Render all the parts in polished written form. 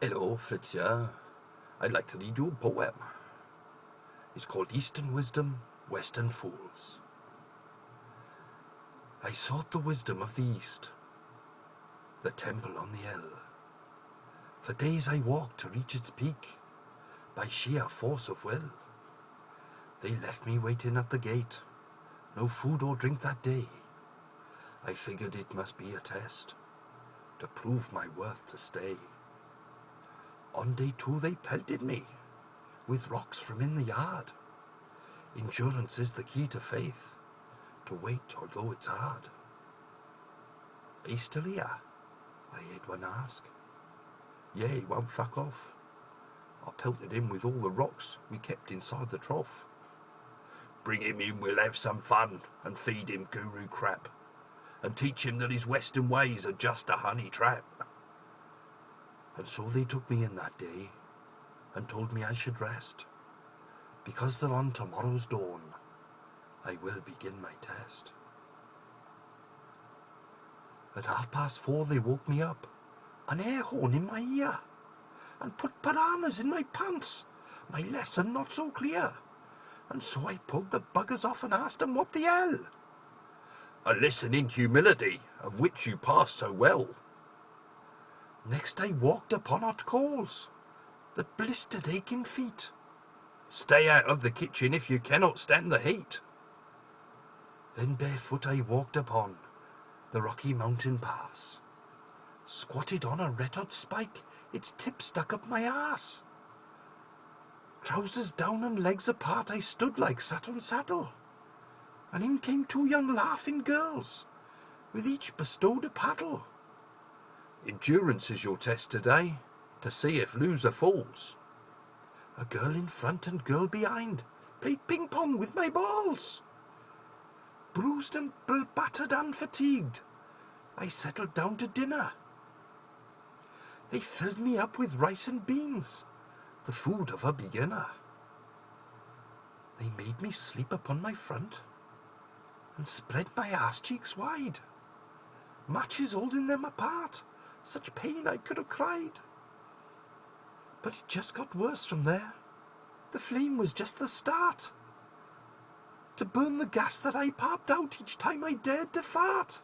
Hello, Fritz here. I'd like to read you a poem. It's called Eastern Wisdom, Western Fools. I sought the wisdom of the East, the temple on the hill. For days I walked to reach its peak, by sheer force of will. They left me waiting at the gate, no food or drink that day. I figured it must be a test, to prove my worth to stay. On day 2 they pelted me, with rocks from in the yard. Endurance is the key to faith, to wait although it's hard. Are you still here? I heard one ask. Yeah, he won't fuck off. I pelted him with all the rocks we kept inside the trough. Bring him in, we'll have some fun, and feed him guru crap, and teach him that his western ways are just a honey trap. And so they took me in that day, and told me I should rest, because that on tomorrow's dawn I will begin my test. At 4:30 they woke me up, an air horn in my ear, and put piranhas in my pants, my lesson not so clear. And so I pulled the buggers off and asked them what the hell. A lesson in humility, of which you passed so well. Next I walked upon hot coals that blistered aching feet. Stay out of the kitchen if you cannot stand the heat. Then barefoot I walked upon the Rocky Mountain Pass, squatted on a red-hot spike, its tip stuck up my arse. Trousers down and legs apart I stood like Saturn's saddle, and in came 2 young laughing girls, with each bestowed a paddle. Endurance is your test today, to see if loser falls. A girl in front and girl behind played ping-pong with my balls. Bruised and battered and fatigued, I settled down to dinner. They filled me up with rice and beans, the food of a beginner. They made me sleep upon my front, and spread my arse cheeks wide, matches holding them apart. Such pain I could have cried. But it just got worse from there. The flame was just the start, to burn the gas that I popped out each time I dared to fart.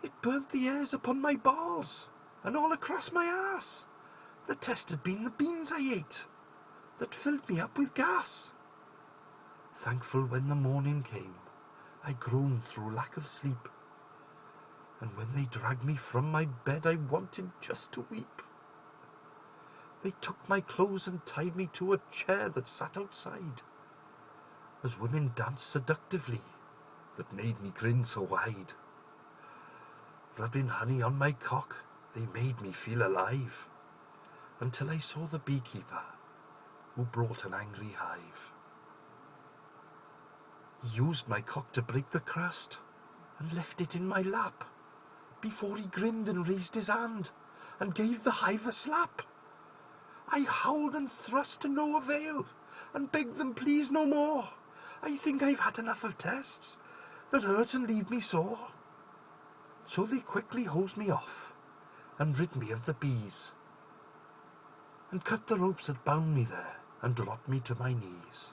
It burnt the hairs upon my balls, and all across my arse. The test had been the beans I ate, that filled me up with gas. Thankful when the morning came, I groaned through lack of sleep. And when they dragged me from my bed, I wanted just to weep. They took my clothes and tied me to a chair that sat outside, as women danced seductively, that made me grin so wide. Rubbing honey on my cock, they made me feel alive, until I saw the beekeeper, who brought an angry hive. He used my cock to break the crust, and left it in my lap, before he grinned and raised his hand, and gave the hive a slap. I howled and thrust to no avail, and begged them please no more. I think I've had enough of tests that hurt and leave me sore. So they quickly hosed me off, and rid me of the bees, and cut the ropes that bound me there, and dropped me to my knees.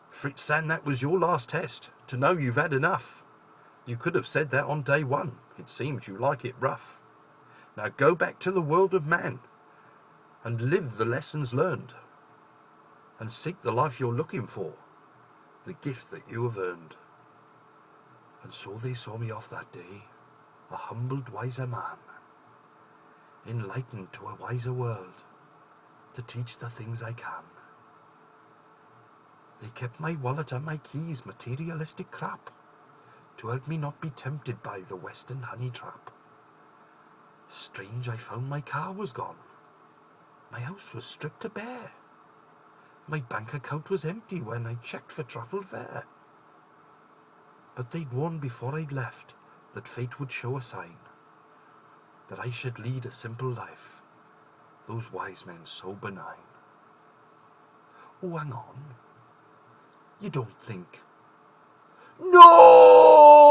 Fritz, that was your last test, to know you've had enough. You could have said that on day 1. It seems you like it rough. Now go back to the world of man, and live the lessons learned, and seek the life you're looking for, the gift that you have earned. And so they saw me off that day, a humbled, wiser man, enlightened to a wiser world, to teach the things I can. They kept my wallet and my keys, materialistic crap, to help me not be tempted by the western honey trap. Strange, I found my car was gone. My house was stripped to bare. My bank account was empty when I checked for travel fare. But they'd warned before I'd left that fate would show a sign, that I should lead a simple life, those wise men so benign. Oh, hang on. You don't think... No!